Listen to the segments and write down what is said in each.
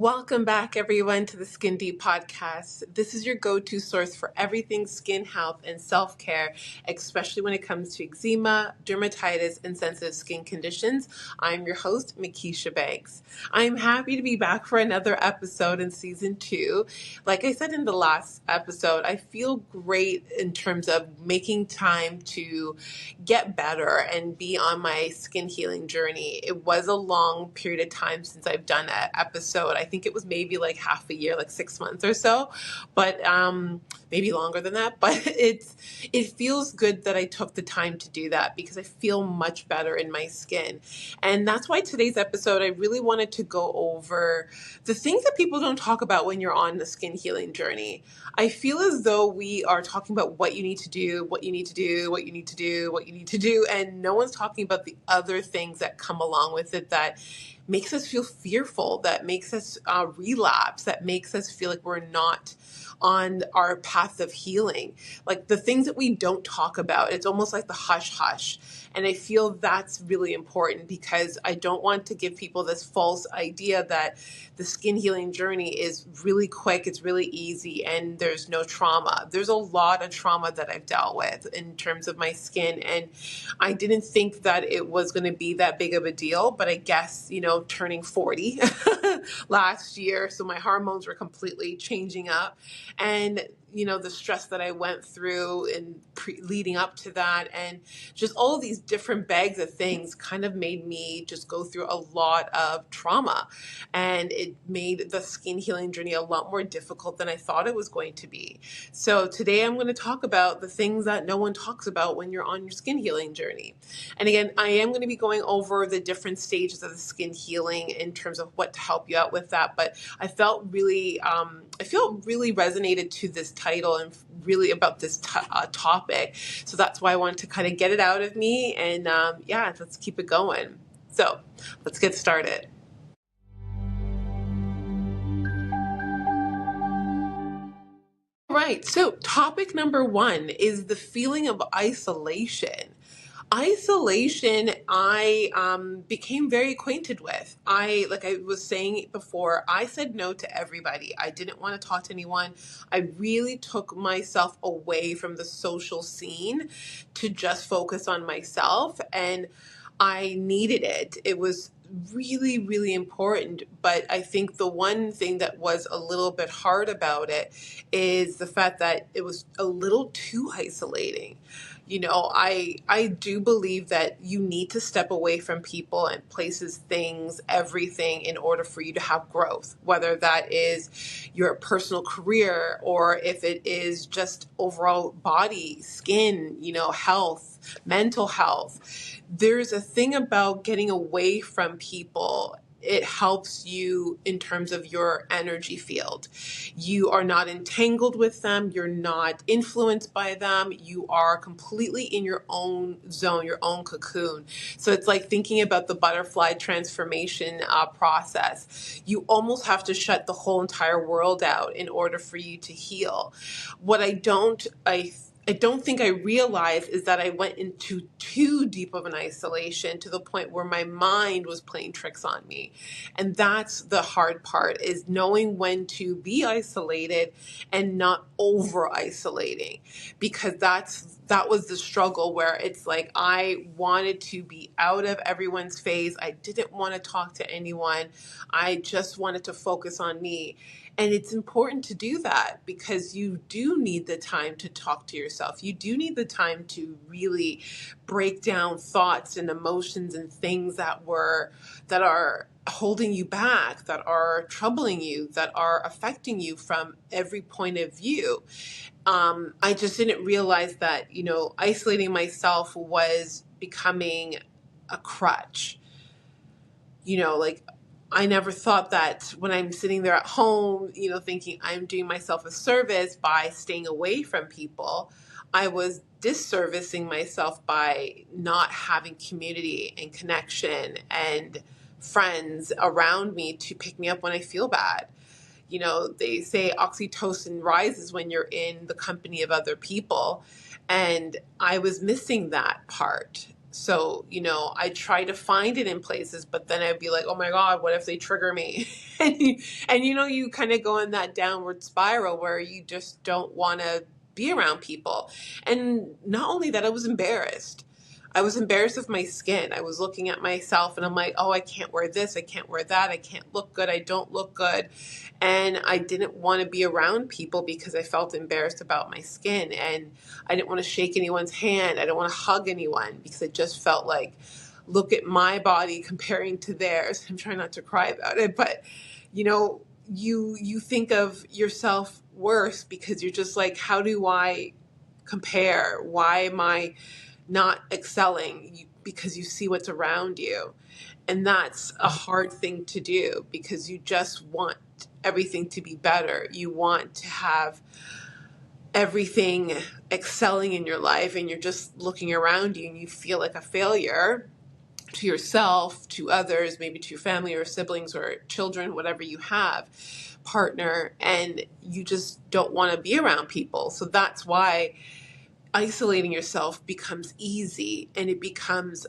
Welcome back, everyone, to the Skin Deep podcast. This is your go-to source for everything skin health and self-care, especially when it comes to eczema, dermatitis, and sensitive skin conditions. I'm your host, Makisha Banks. I'm happy to be back for another episode in season 2. Like I said in the last episode, I feel great in terms of making time to get better and be on my skin healing journey. It was a long period of time since I've done an episode. I think it was maybe like half a year, like 6 months or so, but maybe longer than that. But it feels good that I took the time to do that because I feel much better in my skin. And that's why today's episode, I really wanted to go over the things that people don't talk about when you're on the skin healing journey. I feel as though we are talking about what you need to do, what you need to do, what you need to do, what you need to do, and no one's talking about the other things that come along with it that makes us feel fearful, that makes us relapse, that makes us feel like we're not on our path of healing. Like the things that we don't talk about, it's almost like the hush hush. And I feel that's really important because I don't want to give people this false idea that the skin healing journey is really quick, it's really easy, and there's no trauma. There's a lot of trauma that I've dealt with in terms of my skin, and I didn't think that it was going to be that big of a deal, but I guess, turning 40 last year, so my hormones were completely changing up, and the stress that I went through and leading up to that, and just all of these different bags of things kind of made me just go through a lot of trauma, and it made the skin healing journey a lot more difficult than I thought it was going to be. So today I'm going to talk about the things that no one talks about when you're on your skin healing journey. And again, I am going to be going over the different stages of the skin healing in terms of what to help you out with that. But I felt really, resonated to this title and really about this topic. So that's why I wanted to kind of get it out of me. And let's keep it going. So let's get started. Right. So topic number 1 is the feeling of isolation. Isolation, I became very acquainted with. Like I was saying before, I said no to everybody. I didn't want to talk to anyone. I really took myself away from the social scene to just focus on myself, and I needed it. It was really, really important. But I think the one thing that was a little bit hard about it is the fact that it was a little too isolating. I do believe that you need to step away from people and places, things, everything in order for you to have growth, whether that is your personal career or if it is just overall body, skin, health, mental health. There's a thing about getting away from people. It helps you in terms of your energy field. You are not entangled with them. You're not influenced by them. You are completely in your own zone, your own cocoon. So it's like thinking about the butterfly transformation process. You almost have to shut the whole entire world out in order for you to heal. What I don't think I realized is that I went into too deep of an isolation to the point where my mind was playing tricks on me. And that's the hard part, is knowing when to be isolated and not over isolating, because that was the struggle, where it's like I wanted to be out of everyone's face. I didn't want to talk to anyone. I just wanted to focus on me. And it's important to do that because you do need the time to talk to yourself. You do need the time to really break down thoughts and emotions and things that are holding you back, that are troubling you, that are affecting you from every point of view. I just didn't realize that, isolating myself was becoming a crutch. Like I never thought that when I'm sitting there at home, thinking I'm doing myself a service by staying away from people, I was disservicing myself by not having community and connection and friends around me to pick me up when I feel bad. They say oxytocin rises when you're in the company of other people, and I was missing that part. So, I try to find it in places, but then I'd be like, oh my God, what if they trigger me? And you kind of go in that downward spiral where you just don't want to be around people. And not only that, I was embarrassed. I was embarrassed of my skin. I was looking at myself and I'm like, oh, I can't wear this. I can't wear that. I can't look good. I don't look good. And I didn't want to be around people because I felt embarrassed about my skin. And I didn't want to shake anyone's hand. I didn't want to hug anyone because it just felt like, look at my body comparing to theirs. I'm trying not to cry about it, but you think of yourself worse because you're just like, how do I compare? Why am I not excelling? Because you see what's around you. And that's a hard thing to do because you just want everything to be better. You want to have everything excelling in your life, and you're just looking around you and you feel like a failure to yourself, to others, maybe to your family or siblings or children, whatever you have, partner, and you just don't want to be around people. So that's why isolating yourself becomes easy, and it becomes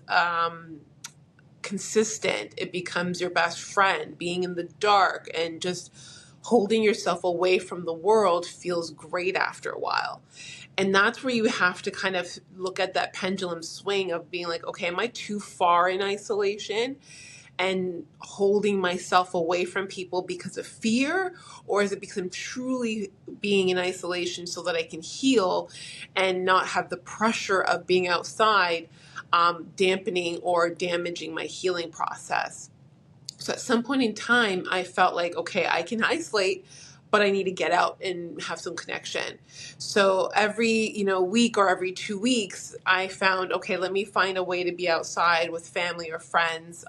consistent. It becomes your best friend. Being in the dark and just holding yourself away from the world feels great after a while. And that's where you have to kind of look at that pendulum swing of being like, okay, am I too far in isolation and holding myself away from people because of fear? Or is it because I'm truly being in isolation so that I can heal and not have the pressure of being outside dampening or damaging my healing process? So at some point in time, I felt like, okay, I can isolate, but I need to get out and have some connection. So every, week or every 2 weeks, I found, okay, let me find a way to be outside with family or friends,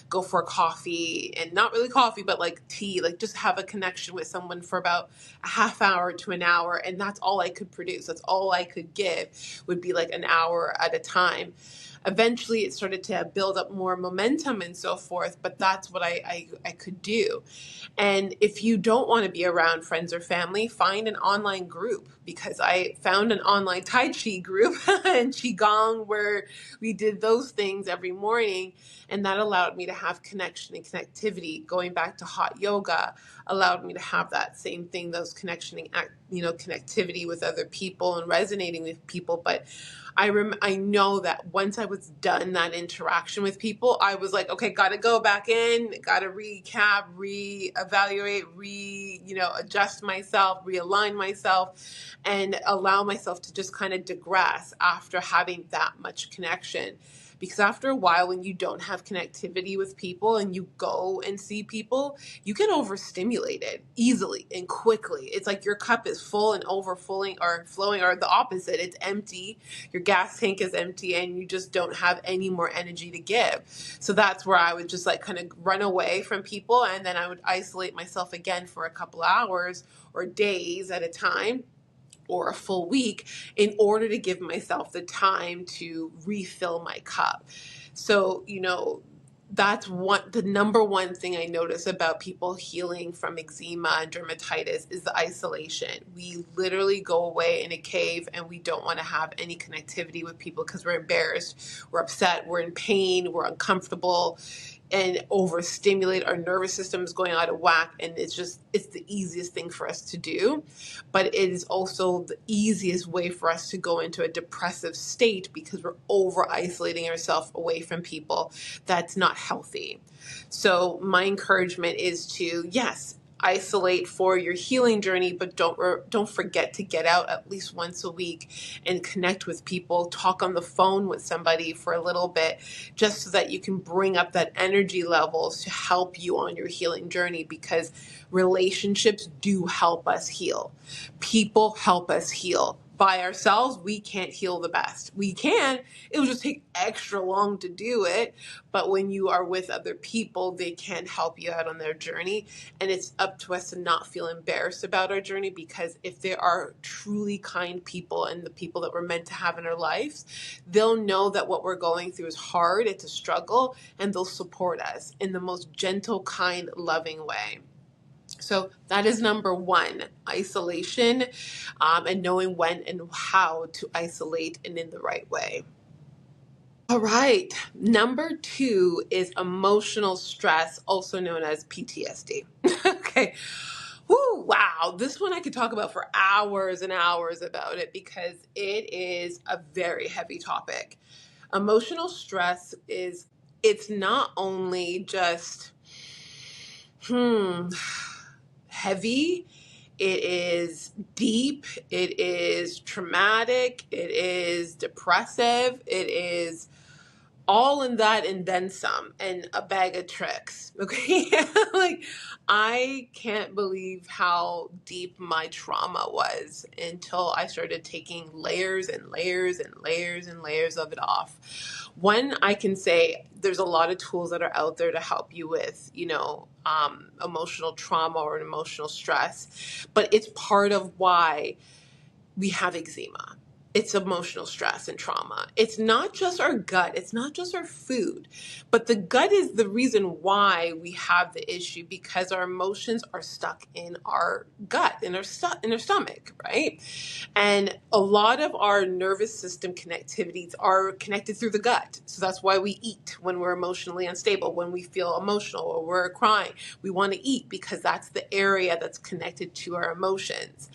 go for a coffee, and not really coffee, but like tea, like just have a connection with someone for about a half hour to an hour. And that's all I could produce. That's all I could give, would be like an hour at a time. Eventually it started to build up more momentum and so forth, but that's what I could do. And if you don't want to be around friends or family, find an online group, because I found an online Tai Chi group and Qigong where we did those things every morning. And that allowed me to have connection and connectivity. Going back to hot yoga allowed me to have that same thing, those connectivity with other people and resonating with people. But I know that once I was done that interaction with people, I was like, okay, got to go back in, got to recap, reevaluate, adjust myself, realign myself, and allow myself to just kind of digress after having that much connection. Because after a while, when you don't have connectivity with people and you go and see people, you get overstimulated easily and quickly. It's like your cup is full and overflowing, or flowing, or the opposite. It's empty. Your gas tank is empty and you just don't have any more energy to give. So that's where I would just like kind of run away from people, and then I would isolate myself again for a couple hours or days at a time, or a full week, in order to give myself the time to refill my cup. So, that's the number one thing I notice about people healing from eczema and dermatitis is the isolation. We literally go away in a cave and we don't want to have any connectivity with people because we're embarrassed, we're upset, we're in pain, we're uncomfortable, and overstimulate. Our nervous system is going out of whack, and it's the easiest thing for us to do, but it is also the easiest way for us to go into a depressive state because we're over isolating ourselves away from people. That's not healthy. So my encouragement is to, yes, isolate for your healing journey, but don't forget to get out at least once a week and connect with people. Talk on the phone with somebody for a little bit, just so that you can bring up that energy levels to help you on your healing journey, because relationships do help us heal. People help us heal. By ourselves, we can't heal the best. We can. It will just take extra long to do it. But when you are with other people, they can help you out on their journey. And it's up to us to not feel embarrassed about our journey, because if there are truly kind people and the people that we're meant to have in our lives, they'll know that what we're going through is hard, it's a struggle, and they'll support us in the most gentle, kind, loving way. So that is number one, isolation, and knowing when and how to isolate and in the right way. All right. Number two is emotional stress, also known as PTSD. Okay. Woo, wow. This one I could talk about for hours and hours about it because it is a very heavy topic. Emotional stress it's not only just, hmm, heavy, it is deep, it is traumatic, it is depressive, it is all in that and then some and a bag of tricks. Okay. Like, I can't believe how deep my trauma was until I started taking layers and layers and layers and layers of it off. One, I can say there's a lot of tools that are out there to help you with, emotional trauma or emotional stress, but it's part of why we have eczema. It's emotional stress and trauma. It's not just our gut. It's not just our food, but the gut is the reason why we have the issue because our emotions are stuck in our gut, in our stomach, right? And a lot of our nervous system connectivities are connected through the gut. So that's why we eat when we're emotionally unstable, when we feel emotional or we're crying. We want to eat because that's the area that's connected to our emotions.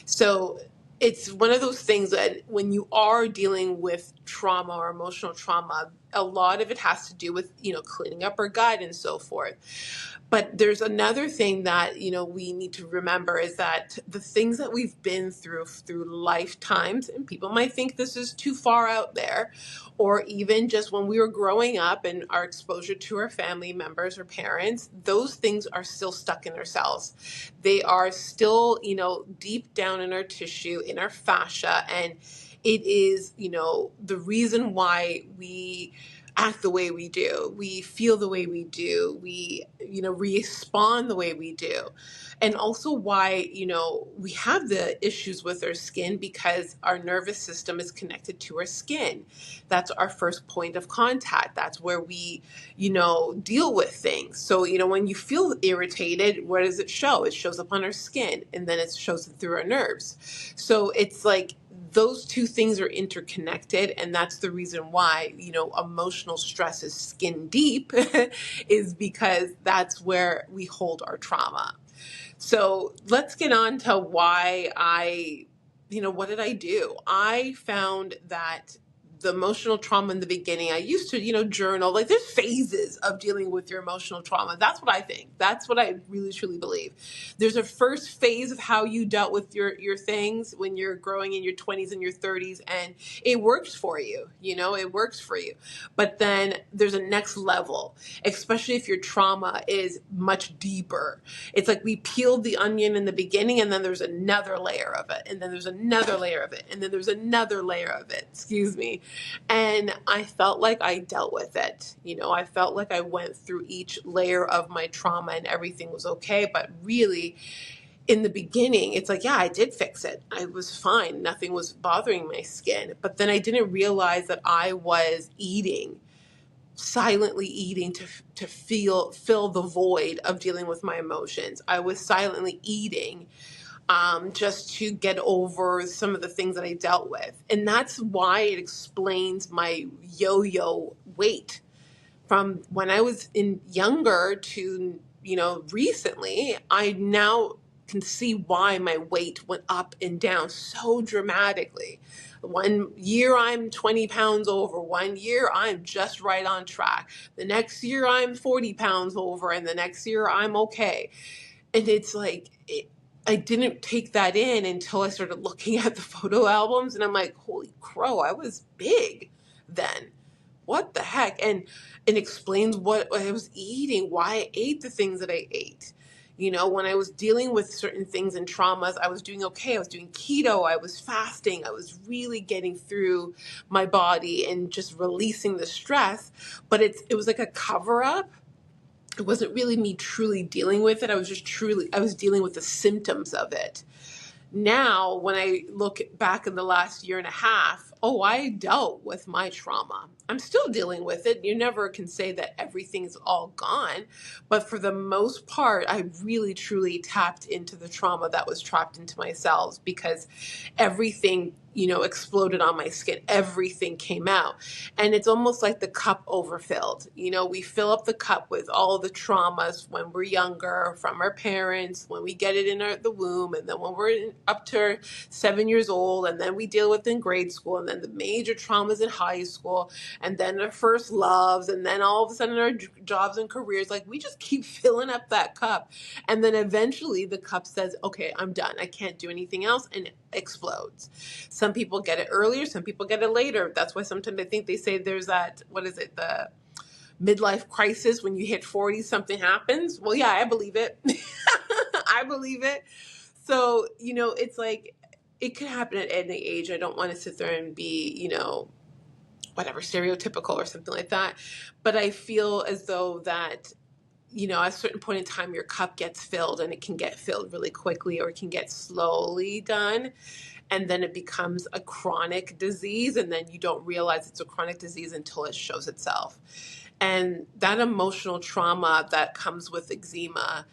So it's one of those things that when you are dealing with trauma or emotional trauma, a lot of it has to do with, cleaning up our gut and so forth. But there's another thing that, we need to remember is that the things that we've been through lifetimes, and people might think this is too far out there, or even just when we were growing up and our exposure to our family members or parents, those things are still stuck in our cells. They are still, deep down in our tissue, in our fascia, and it is, the reason why we act the way we do, we feel the way we do, we, respond the way we do. And also why, we have the issues with our skin because our nervous system is connected to our skin. That's our first point of contact. That's where we, deal with things. So, when you feel irritated, where does it show? It shows up on our skin and then it shows it through our nerves. So it's like, those two things are interconnected, and that's the reason why emotional stress is skin deep is because that's where we hold our trauma. So let's get on to why what did I do? I found that the emotional trauma in the beginning, I used to, journal. Like, there's phases of dealing with your emotional trauma. That's what I think. That's what I really truly believe. There's a first phase of how you dealt with your things when you're growing in your 20s and your 30s, and it works for you. It works for you. But then there's a next level, especially if your trauma is much deeper. It's like we peeled the onion in the beginning, and then there's another layer of it, and then there's another layer of it, and then there's another layer of it. Excuse me. And I felt like I dealt with it. I felt like I went through each layer of my trauma and everything was okay. But really, in the beginning, it's like, yeah, I did fix it. I was fine. Nothing was bothering my skin. But then I didn't realize that I was silently eating to fill the void of dealing with my emotions. I was silently eating just to get over some of the things that I dealt with. And that's why it explains my yo-yo weight from when I was younger to, recently. I now can see why my weight went up and down so dramatically. One year I'm 20 pounds over. One year I'm just right on track. The next year I'm 40 pounds over, and the next year I'm okay. And it's like, I didn't take that in until I started looking at the photo albums, and I'm like, holy crow, I was big then. What the heck? And it explains what I was eating, why I ate the things that I ate. When I was dealing with certain things and traumas, I was doing okay. I was doing keto. I was fasting. I was really getting through my body and just releasing the stress. But it was like a cover up. It wasn't really me truly dealing with it. I was dealing with the symptoms of it. Now, when I look back in the last year and a half, oh, I dealt with my trauma. I'm still dealing with it. You never can say that everything's all gone. But for the most part, I really, truly tapped into the trauma that was trapped into my cells, because everything, exploded on my skin. Everything came out. And it's almost like the cup overfilled. We fill up the cup with all the traumas when we're younger from our parents, when we get it in the womb, and then when we're up to 7 years old, and then we deal with in grade school, and then the major traumas in high school, and then our first loves, and then all of a sudden our jobs and careers. Like, we just keep filling up that cup. And then eventually the cup says, okay, I'm done. I can't do anything else. And it explodes. Some people get it earlier, some people get it later. That's why sometimes I think they say there's that, what is it, the midlife crisis, when you hit 40, something happens. Well, yeah, I believe it. I believe it. So, it's like, it could happen at any age. I don't want to sit there and be, whatever, stereotypical or something like that. But I feel as though that, at a certain point in time, your cup gets filled, and it can get filled really quickly, or it can get slowly done. And then it becomes a chronic disease. And then you don't realize it's a chronic disease until it shows itself. And that emotional trauma that comes with eczema,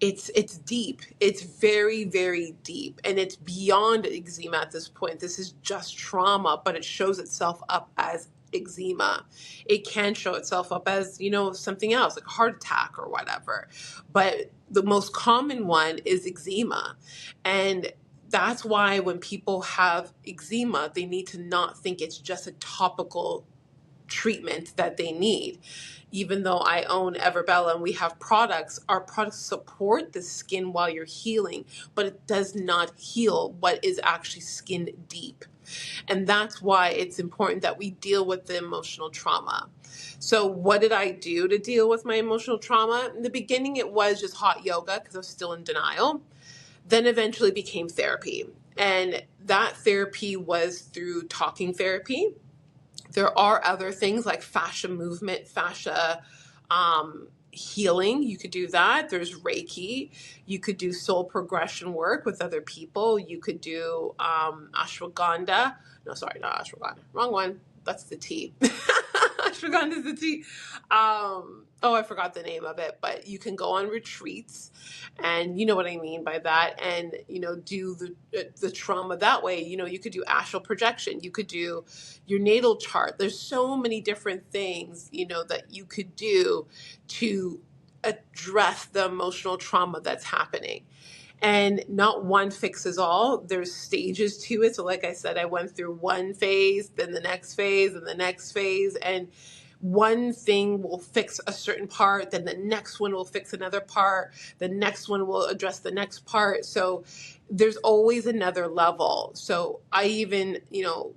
it's deep. It's very, very deep. And it's beyond eczema at this point. This is just trauma, but it shows itself up as eczema. It can show itself up as, something else, like a heart attack or whatever. But the most common one is eczema. And that's why when people have eczema, they need to not think it's just a topical treatment that they need. Even though I own Everbella and we have products, our products support the skin while you're healing, but it does not heal what is actually skin deep. And that's why it's important that we deal with the emotional trauma. So what did I do to deal with my emotional trauma? In the beginning, it was just hot yoga, because I was still in denial. Then eventually became therapy. And that therapy was through talking therapy. There are other things like fascia movement, fascia healing. You could do that. There's Reiki. You could do soul progression work with other people. You could do ashwagandha. No, sorry, not ashwagandha. Wrong one. That's the tea. Ashwagandha is the tea. I forgot the name of it, but you can go on retreats, and you know what I mean by that, and do the trauma that way. You could do astral projection. You could do your natal chart. There's so many different things that you could do to address the emotional trauma that's happening. And not one fixes all. There's stages to it. So like I said, I went through one phase, then the next phase, and the next phase. And one thing will fix a certain part, then the next one will fix another part. The next one will address the next part. So there's always another level. So I even,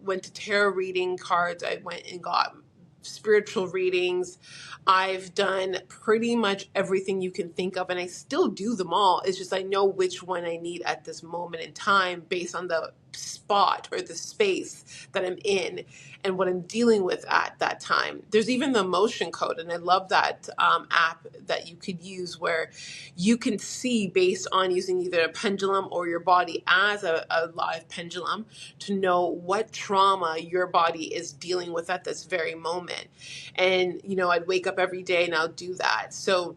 went to tarot reading cards. I went and got spiritual readings. I've done pretty much everything you can think of, and I still do them all. It's just I know which one I need at this moment in time based on the spot or the space that I'm in and what I'm dealing with at that time. There's even the emotion code, and I love that app that you could use where you can see based on using either a pendulum or your body as a live pendulum to know what trauma your body is dealing with at this very moment. And, I'd wake up every day and I'll do that. So,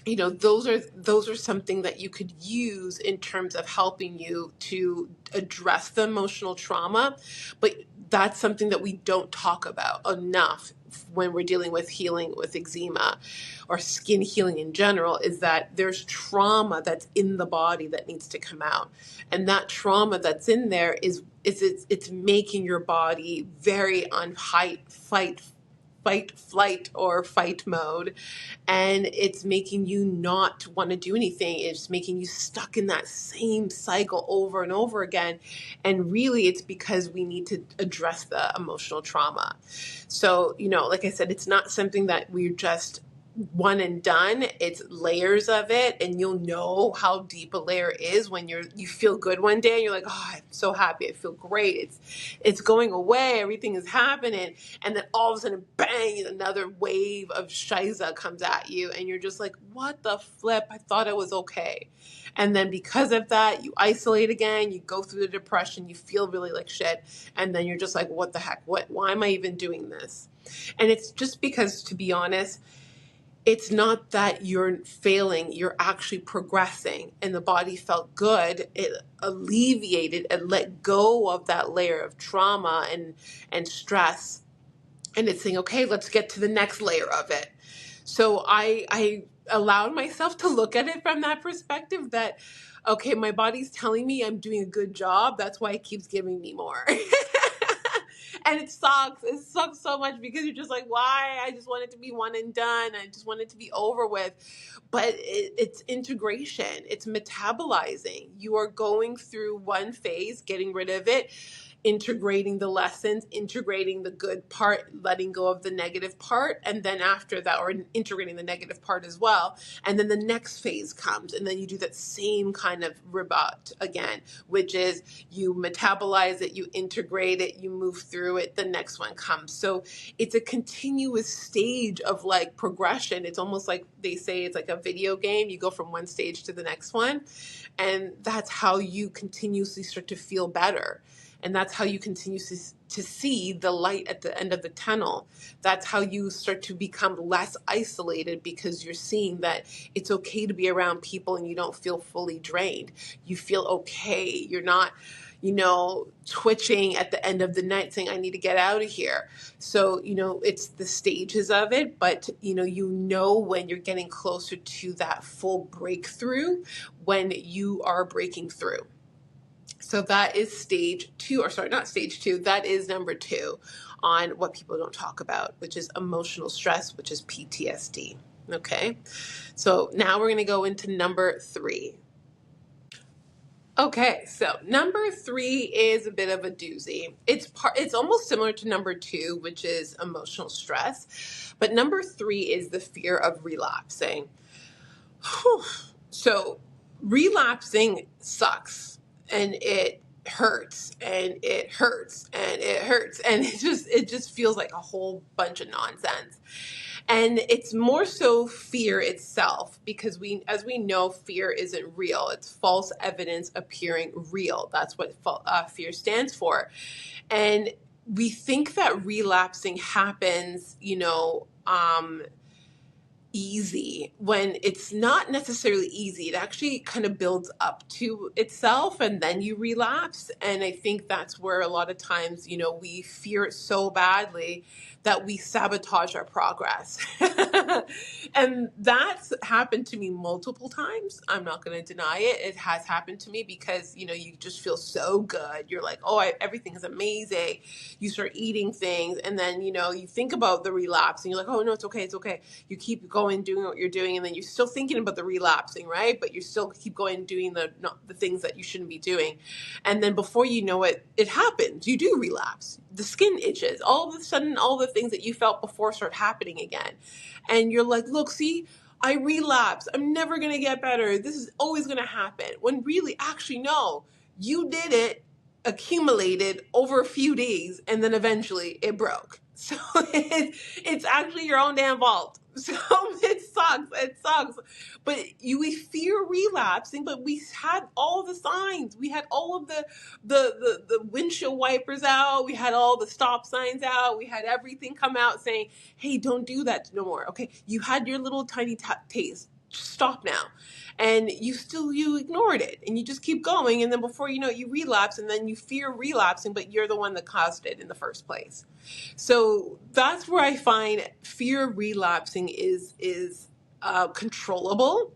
those are something that you could use in terms of helping you to address the emotional trauma. But that's something that we don't talk about enough when we're dealing with healing with eczema or skin healing in general, is that there's trauma that's in the body that needs to come out. And that trauma that's in there it's making your body very on fight, flight, or fight mode. And it's making you not want to do anything. It's making you stuck in that same cycle over and over again. And really, it's because we need to address the emotional trauma. So, like I said, it's not something that we're just one and done. It's layers of it, and you'll know how deep a layer is when you feel good one day and you're like, oh, I'm so happy, I feel great, it's going away, everything is happening, and then all of a sudden, bang, another wave of shiza comes at you, and you're just like, what the flip? I thought I was okay. And then because of that, you isolate again, you go through the depression, you feel really like shit, and then you're just like, what the heck? Why am I even doing this? And it's just because, to be honest, it's not that you're failing, you're actually progressing, and the body felt good. It alleviated and let go of that layer of trauma and stress. And it's saying, okay, let's get to the next layer of it. So I allowed myself to look at it from that perspective that, okay, my body's telling me I'm doing a good job. That's why it keeps giving me more. And it sucks. It sucks so much because you're just like, why? I just want it to be one and done. I just want it to be over with. But it's integration. It's metabolizing. You are going through one phase, getting rid of it, integrating the lessons, integrating the good part, letting go of the negative part, and then after that, or integrating the negative part as well, and then the next phase comes, and then you do that same kind of rebut again, which is you metabolize it, you integrate it, you move through it, the next one comes. So it's a continuous stage of like progression. It's almost like they say it's like a video game. You go from one stage to the next one, and that's how you continuously start to feel better. And that's how you continue to see the light at the end of the tunnel. That's how you start to become less isolated, because you're seeing that it's okay to be around people and you don't feel fully drained. You feel okay. You're not, twitching at the end of the night saying, I need to get out of here. So, it's the stages of it, but, when you're getting closer to that full breakthrough, when you are breaking through. So that is stage two, or sorry, not stage two, that is number 2 on what people don't talk about, which is emotional stress, which is PTSD. Okay. So now we're going to go into number 3. Okay, so number 3 is a bit of a doozy. It's almost similar to number 2, which is emotional stress, but number 3 is the fear of relapsing. Whew. So relapsing sucks, and it hurts, and it hurts, and it hurts, and it just feels like a whole bunch of nonsense. And it's more so fear itself, because as we know, fear isn't real. It's false evidence appearing real. That's what fear stands for. And we think that relapsing happens, easy, when it's not necessarily easy. It actually kind of builds up to itself, and then you relapse. And I think that's where a lot of times, we fear it so badly that we sabotage our progress. And that's happened to me multiple times. I'm not going to deny it. It has happened to me because, you just feel so good. You're like, oh, everything is amazing. You start eating things, and then, you think about the relapse, and you're like, oh, no, it's okay. It's okay. You keep going, doing what you're doing, and then you're still thinking about the relapsing, right? But you still keep going, doing the things that you shouldn't be doing. And then before you know it, it happens. You do relapse. The skin itches. All of a sudden, all the things that you felt before start happening again. And you're like, look, see, I relapse. I'm never going to get better. This is always going to happen. When really, actually, no, you did it, accumulated over a few days, and then eventually it broke. So it's actually your own damn fault. So it sucks. But we fear relapsing, but we had all the signs. We had all of the windshield wipers out. We had all the stop signs out. We had everything come out saying, hey, don't do that no more. Okay, you had your little tiny taste. Stop now. And you ignored it, and you just keep going, and then before you know it, you relapse, and then you fear relapsing, but you're the one that caused it in the first place. So that's where I find fear of relapsing is controllable,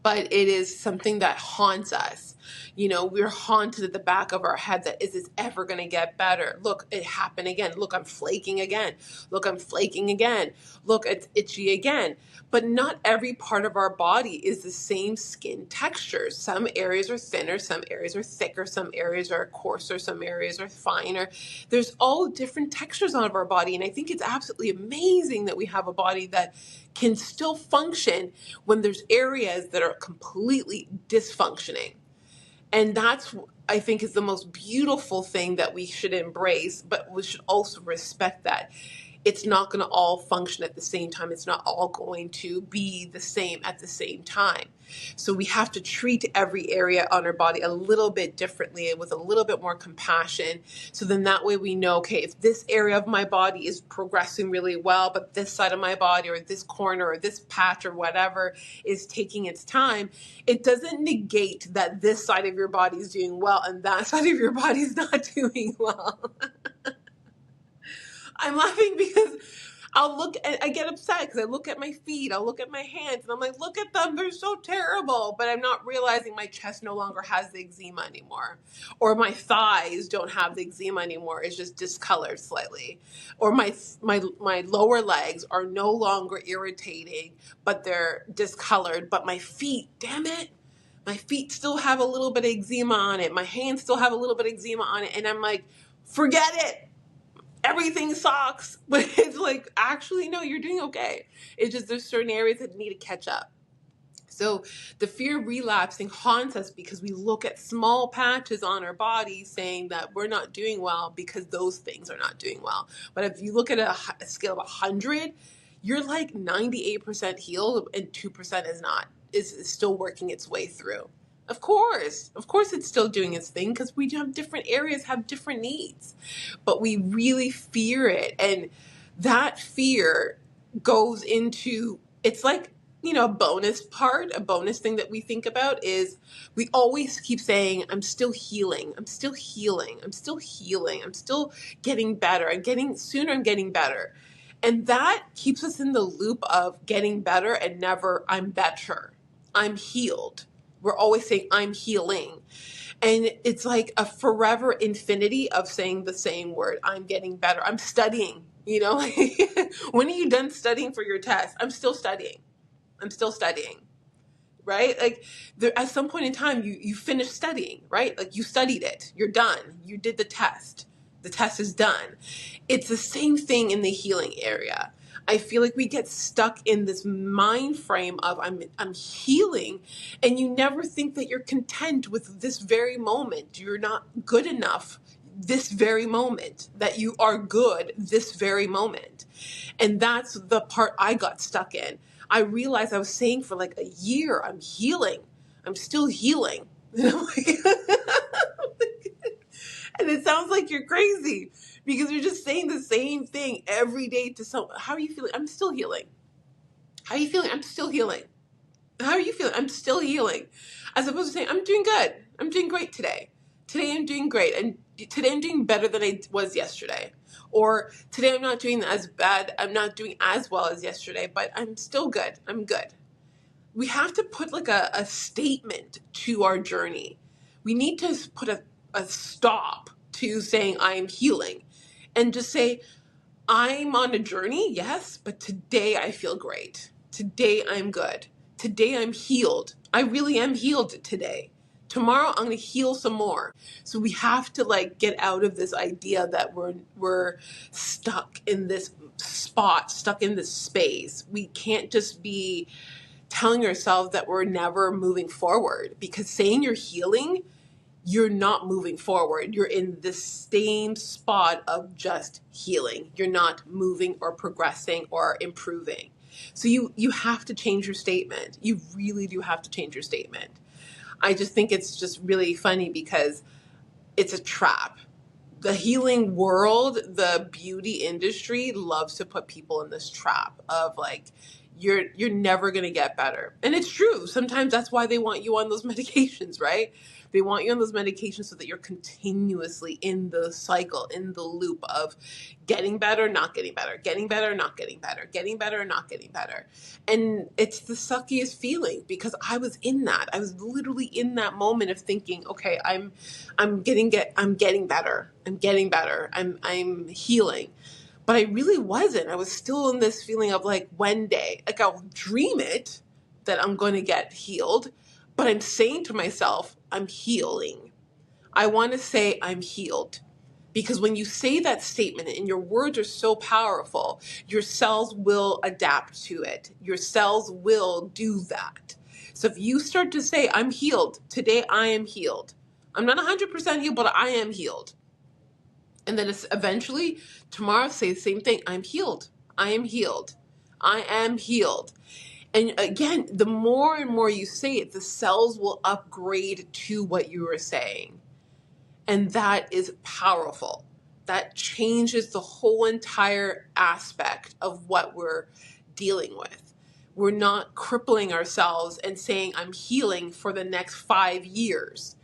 but it is something that haunts us. We're haunted at the back of our head that, is this ever going to get better? Look, it happened again. Look, I'm flaking again. Look, I'm flaking again. Look, it's itchy again. But not every part of our body is the same skin texture. Some areas are thinner, some areas are thicker, some areas are coarser, some areas are finer. There's all different textures on our body. And I think it's absolutely amazing that we have a body that can still function when there's areas that are completely dysfunctioning. And that's, I think, is the most beautiful thing that we should embrace, but we should also respect that it's not going to all function at the same time. It's not all going to be the same at the same time. So we have to treat every area on our body a little bit differently and with a little bit more compassion. So then that way we know, okay, if this area of my body is progressing really well, but this side of my body or this corner or this patch or whatever is taking its time, it doesn't negate that this side of your body is doing well and that side of your body is not doing well. I'm laughing because I get upset because I look at my feet, I'll look at my hands, and I'm like, look at them, they're so terrible. But I'm not realizing my chest no longer has the eczema anymore. Or my thighs don't have the eczema anymore, it's just discolored slightly. Or my lower legs are no longer irritating, but they're discolored. But my feet, damn it, my feet still have a little bit of eczema on it. My hands still have a little bit of eczema on it. And I'm like, forget it. Everything sucks. But it's like, actually, no, you're doing okay. It's just there's certain areas that need to catch up. So the fear of relapsing haunts us because we look at small patches on our body saying that we're not doing well because those things are not doing well. But if you look at a scale of 100, you're like 98% healed and 2% is not, is still working its way through. Of course it's still doing its thing because we have different areas have different needs, but we really fear it. And that fear goes into, it's like, a bonus thing that we think about is we always keep saying, I'm still healing. I'm still healing. I'm still healing. I'm still getting better. I'm getting better. And that keeps us in the loop of getting better and never, I'm better. I'm healed. We're always saying, I'm healing. And it's like a forever infinity of saying the same word. I'm getting better. I'm studying, When are you done studying for your test? I'm still studying. Right? Like at some point in time, you finish studying, right? Like you studied it. You're done. You did the test. The test is done. It's the same thing in the healing area. I feel like we get stuck in this mind frame of I'm healing, and you never think that you're content with this very moment. You're not good enough this very moment, that you are good this very moment. And that's the part I got stuck in. I realized I was saying for like a year, I'm healing. I'm still healing. And I'm like, and it sounds like you're crazy because you're just saying the same thing every day to someone. How are you feeling? I'm still healing. How are you feeling? I'm still healing. How are you feeling? I'm still healing. As opposed to saying, I'm doing good. I'm doing great today. Today I'm doing great. And today I'm doing better than I was yesterday. Or today I'm not doing as bad. I'm not doing as well as yesterday, but I'm still good. I'm good. We have to put like a statement to our journey. We need to put a stop to saying I'm healing and just say, I'm on a journey, yes, but today I feel great. Today I'm good. Today I'm healed. I really am healed today. Tomorrow I'm going to heal some more. So we have to like get out of this idea that we're stuck in this spot, stuck in this space. We can't just be telling ourselves that we're never moving forward, because saying you're healing, you're not moving forward. You're in the same spot of just healing. You're not moving or progressing or improving. So you have to change your statement. You really do have to change your statement. I just think it's just really funny because it's a trap. The healing world, the beauty industry loves to put people in this trap of like, you're never going to get better. And it's true. Sometimes that's why they want you on those medications, right? They want you on those medications so that you're continuously in the cycle, in the loop of getting better, not getting better, getting better, not getting better, getting better, not getting better. And it's the suckiest feeling, because I was in that. I was literally in that moment of thinking, okay, I'm getting better. I'm getting better. I'm healing. But I really wasn't. I was still in this feeling of like, one day, like I'll dream it that I'm going to get healed, but I'm saying to myself, I'm healing. I want to say I'm healed. Because when you say that statement and your words are so powerful, your cells will adapt to it. Your cells will do that. So if you start to say, I'm healed, today I am healed. I'm not 100% healed, but I am healed. And then it's eventually tomorrow say the same thing. I'm healed. I am healed. I am healed. And again, the more and more you say it, the cells will upgrade to what you were saying. And that is powerful. That changes the whole entire aspect of what we're dealing with. We're not crippling ourselves and saying, I'm healing for the next 5 years.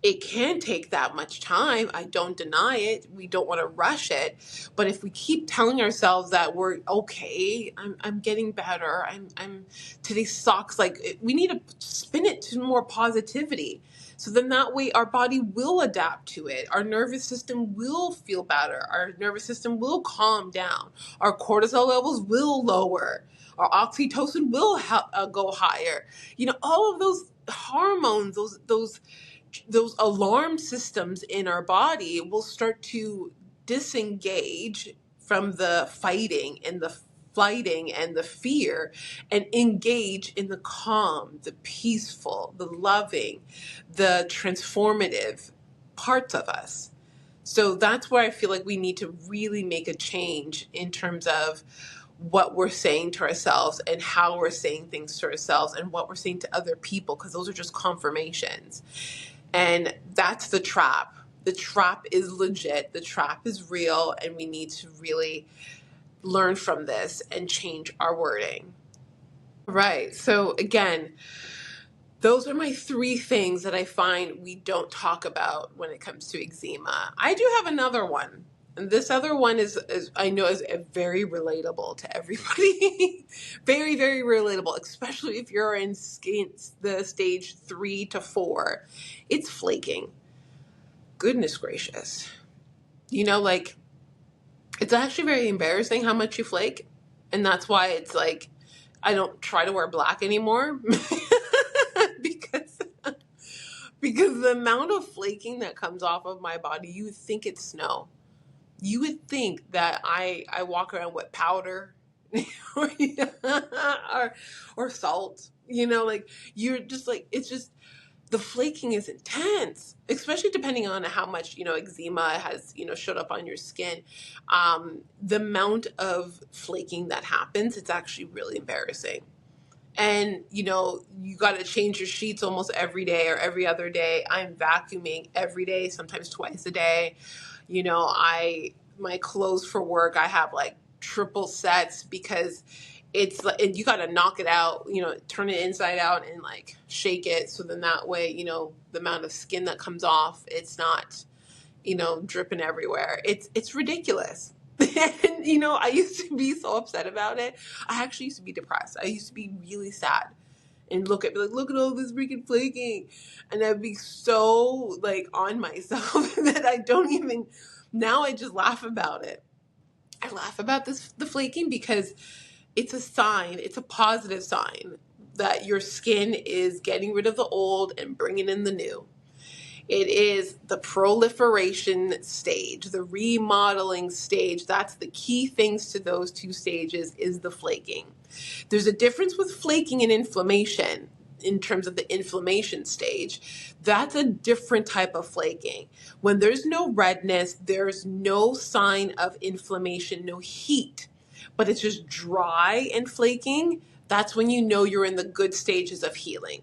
It can take that much time. I don't deny it. We don't want to rush it. But if we keep telling ourselves that we're okay, I'm getting better. Today sucks. Like, we need to spin it to more positivity. So then that way our body will adapt to it. Our nervous system will feel better. Our nervous system will calm down. Our cortisol levels will lower. Our oxytocin will go higher. All of those hormones, those alarm systems in our body will start to disengage from the fighting and the flighting and the fear, and engage in the calm, the peaceful, the loving, the transformative parts of us. So that's where I feel like we need to really make a change in terms of what we're saying to ourselves and how we're saying things to ourselves and what we're saying to other people, because those are just confirmations. And that's the trap. The trap is legit. The trap is real. And we need to really learn from this and change our wording. Right. So again, those are my 3 things that I find we don't talk about when it comes to eczema. I do have another one. And this other one is I know is very relatable to everybody. Very, very relatable, especially if you're in the stage 3 to 4. It's flaking. Goodness gracious. Like, it's actually very embarrassing how much you flake. And that's why it's like, I don't try to wear black anymore. because the amount of flaking that comes off of my body, you would think it's snow. You would think that I walk around with powder or salt. Like, you're just like, it's just, the flaking is intense, especially depending on how much, eczema has, showed up on your skin. The amount of flaking that happens, it's actually really embarrassing. And, you got to change your sheets almost every day or every other day. I'm vacuuming every day, sometimes twice a day. My clothes for work, I have like triple sets, because it's like, and you got to knock it out, turn it inside out and like shake it. So then that way, the amount of skin that comes off, it's not, dripping everywhere. It's ridiculous. And, I used to be so upset about it. I actually used to be depressed. I used to be really sad and look at all this freaking flaking. And I'd be so like on myself that I don't even, now I just laugh about it. I laugh about the flaking, because it's a sign, it's a positive sign that your skin is getting rid of the old and bringing in the new. It is the proliferation stage, the remodeling stage. That's the key things to those 2 stages, is the flaking. There's a difference with flaking and inflammation. In terms of the inflammation stage, that's a different type of flaking. When there's no redness, there's no sign of inflammation, no heat, but it's just dry and flaking, that's when you know you're in the good stages of healing.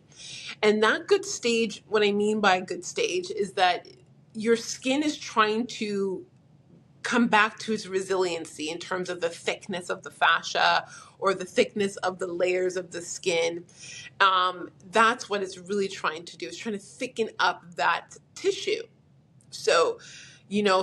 And that good stage, what I mean by good stage, is that your skin is trying to come back to its resiliency in terms of the thickness of the fascia or the thickness of the layers of the skin. That's what it's really trying to do. It's trying to thicken up that tissue. So,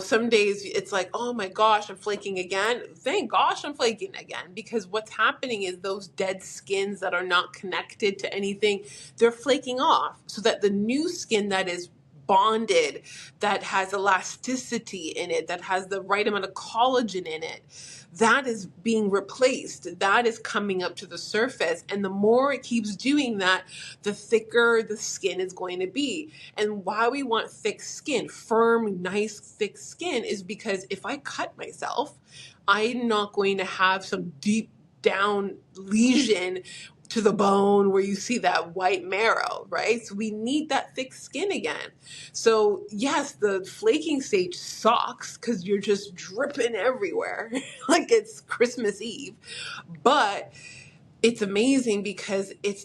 some days it's like, oh my gosh, I'm flaking again. Thank gosh I'm flaking again, because what's happening is those dead skins that are not connected to anything, they're flaking off so that the new skin that is bonded, that has elasticity in it, that has the right amount of collagen in it, that is being replaced. That is coming up to the surface. And the more it keeps doing that, the thicker the skin is going to be. And why we want thick skin, firm, nice, thick skin, is because if I cut myself, I'm not going to have some deep down lesion to the bone where you see that white marrow, right? So we need that thick skin again. So yes, the flaking stage sucks because you're just dripping everywhere like it's Christmas Eve. But it's amazing because it's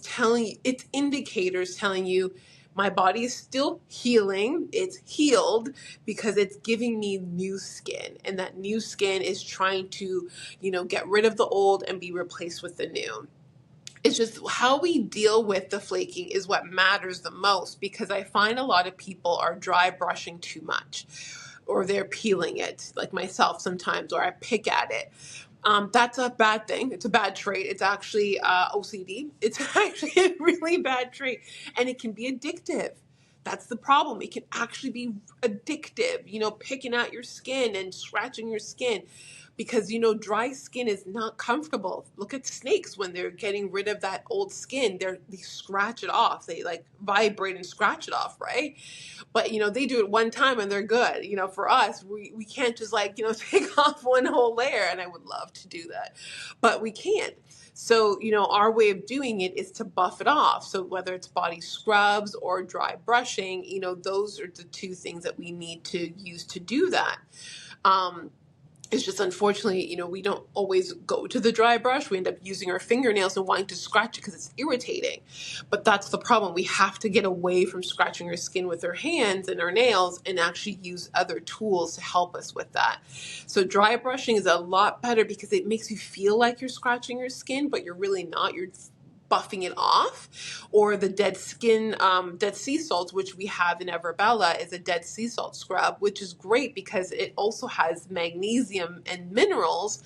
indicators telling you my body is still healing. It's healed because it's giving me new skin. And that new skin is trying to, get rid of the old and be replaced with the new. It's just how we deal with the flaking is what matters the most, because I find a lot of people are dry brushing too much, or they're peeling it, like myself sometimes, or I pick at it. That's a bad thing. It's a bad trait. It's actually OCD. It's actually a really bad trait, and it can be addictive. That's the problem. It can actually be addictive, picking at your skin and scratching your skin, because, dry skin is not comfortable. Look at snakes when they're getting rid of that old skin. They scratch it off. They like vibrate and scratch it off, right? But, they do it one time and they're good. For us, we can't just take off one whole layer, and I would love to do that, but we can't. So, our way of doing it is to buff it off. So whether it's body scrubs or dry brushing, those are the two things that we need to use to do that. It's just unfortunately, we don't always go to the dry brush. We end up using our fingernails and wanting to scratch it because it's irritating. But that's the problem. We have to get away from scratching our skin with our hands and our nails and actually use other tools to help us with that. So dry brushing is a lot better because it makes you feel like you're scratching your skin, but you're really not. You're buffing it off. Or the dead sea salts, which we have in Everbella, is a dead sea salt scrub, which is great because it also has magnesium and minerals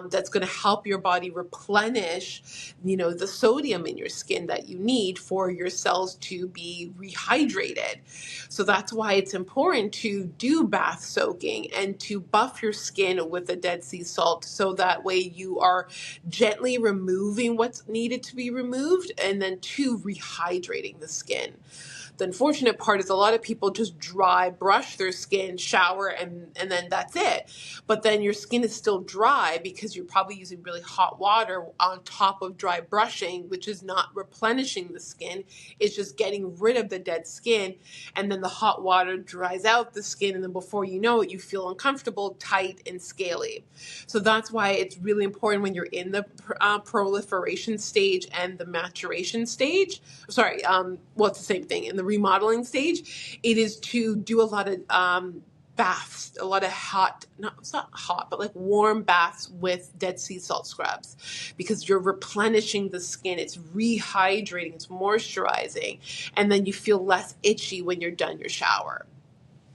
that's going to help your body replenish, the sodium in your skin that you need for your cells to be rehydrated. So that's why it's important to do bath soaking and to buff your skin with the dead sea salt, so that way you are gently removing what's needed to be removed, and then rehydrating the skin. The unfortunate part is a lot of people just dry brush their skin, shower, and then that's it. But then your skin is still dry because you're probably using really hot water on top of dry brushing, which is not replenishing the skin. It's just getting rid of the dead skin. And then the hot water dries out the skin. And then before you know it, you feel uncomfortable, tight, and scaly. So that's why it's really important when you're in the proliferation stage and the maturation stage. Sorry, it's the same thing. In the remodeling stage, it is to do a lot of baths, a lot of it's not hot, but like warm baths with dead sea salt scrubs, because you're replenishing the skin. It's rehydrating, it's moisturizing, and then you feel less itchy when you're done your shower.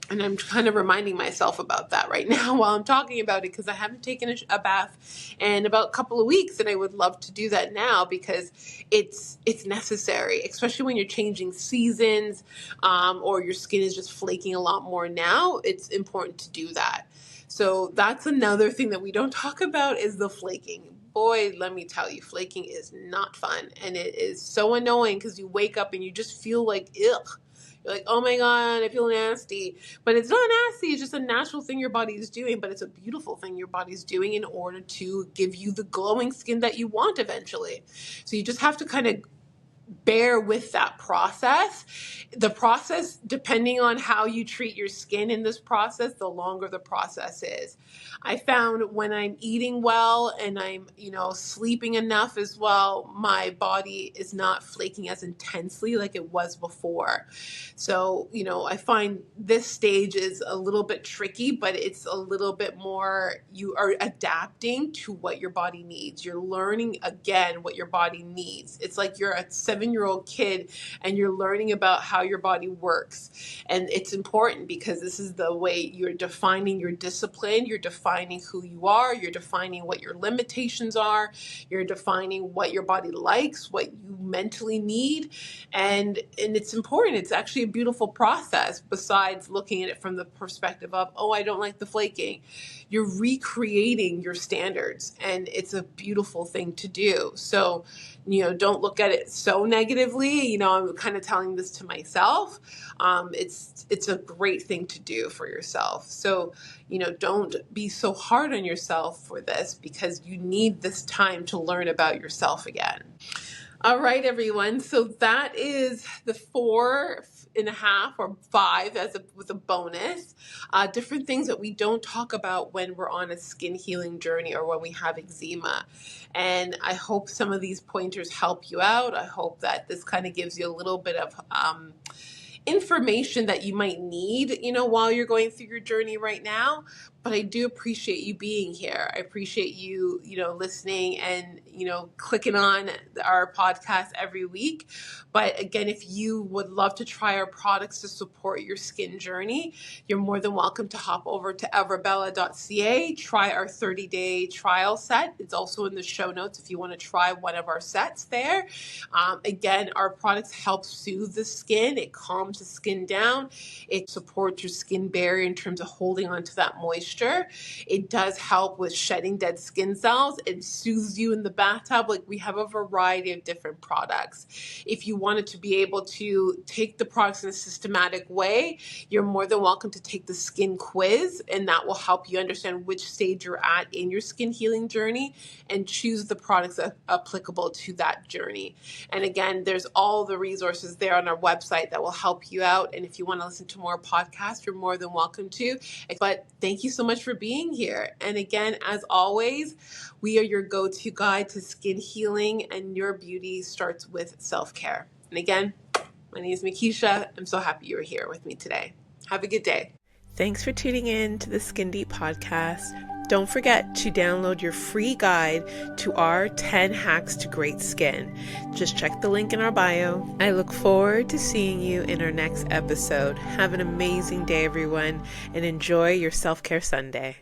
And I'm kind of reminding myself about that right now while I'm talking about it, because I haven't taken a bath in about a couple of weeks, and I would love to do that now because it's necessary, especially when you're changing seasons, or your skin is just flaking a lot more now. It's important to do that. So that's another thing that we don't talk about, is the flaking. Boy, let me tell you, flaking is not fun, and it is so annoying because you wake up and you just feel like, ugh. You're like, oh my God, I feel nasty. But it's not nasty. It's just a natural thing your body is doing. But it's a beautiful thing your body's doing in order to give you the glowing skin that you want eventually. So you just have to kind of bear with that process. The process, depending on how you treat your skin in this process, the longer the process is. I found when I'm eating well and I'm, sleeping enough as well, my body is not flaking as intensely like it was before. So, I find this stage is a little bit tricky, but it's a little bit more, you are adapting to what your body needs. You're learning again what your body needs. It's like you're a 7-year-old kid and you're learning about how your body works. And it's important because this is the way you're defining your discipline, you're defining who you are, you're defining what your limitations are, you're defining what your body likes, what you mentally need. And it's important. It's actually a beautiful process besides looking at it from the perspective of, oh, I don't like the flaking. You're recreating your standards, and it's a beautiful thing to do. So, don't look at it so negatively. I'm kind of telling this to myself. It's a great thing to do for yourself. So, don't be so hard on yourself for this because you need this time to learn about yourself again. All right, everyone. So that is the 4.5 or 5 with a bonus. Different things that we don't talk about when we're on a skin healing journey or when we have eczema. And I hope some of these pointers help you out. I hope that this kind of gives you a little bit of information that you might need, while you're going through your journey right now. But I do appreciate you being here. I appreciate you, listening and, clicking on our podcast every week. But again, if you would love to try our products to support your skin journey, you're more than welcome to hop over to everbella.ca, try our 30-day trial set. It's also in the show notes if you want to try one of our sets there. Again, our products help soothe the skin. It calms the skin down. It supports your skin barrier in terms of holding onto that moisture. It does help with shedding dead skin cells. It soothes you in the bathtub. Like, we have a variety of different products. If you wanted to be able to take the products in a systematic way, you're more than welcome to take the skin quiz, and that will help you understand which stage you're at in your skin healing journey and choose the products applicable to that journey. And again, there's all the resources there on our website that will help you out. And if you want to listen to more podcasts, you're more than welcome to. But thank you so much for being here. And again, as always, we are your go-to guide to skin healing, and your beauty starts with self-care. And again, my name is Makisha. I'm so happy you were here with me today. Have a good day. Thanks for tuning in to the Skin Deep podcast. Don't forget to download your free guide to our 10 hacks to great skin. Just check the link in our bio. I look forward to seeing you in our next episode. Have an amazing day, everyone, and enjoy your self-care Sunday.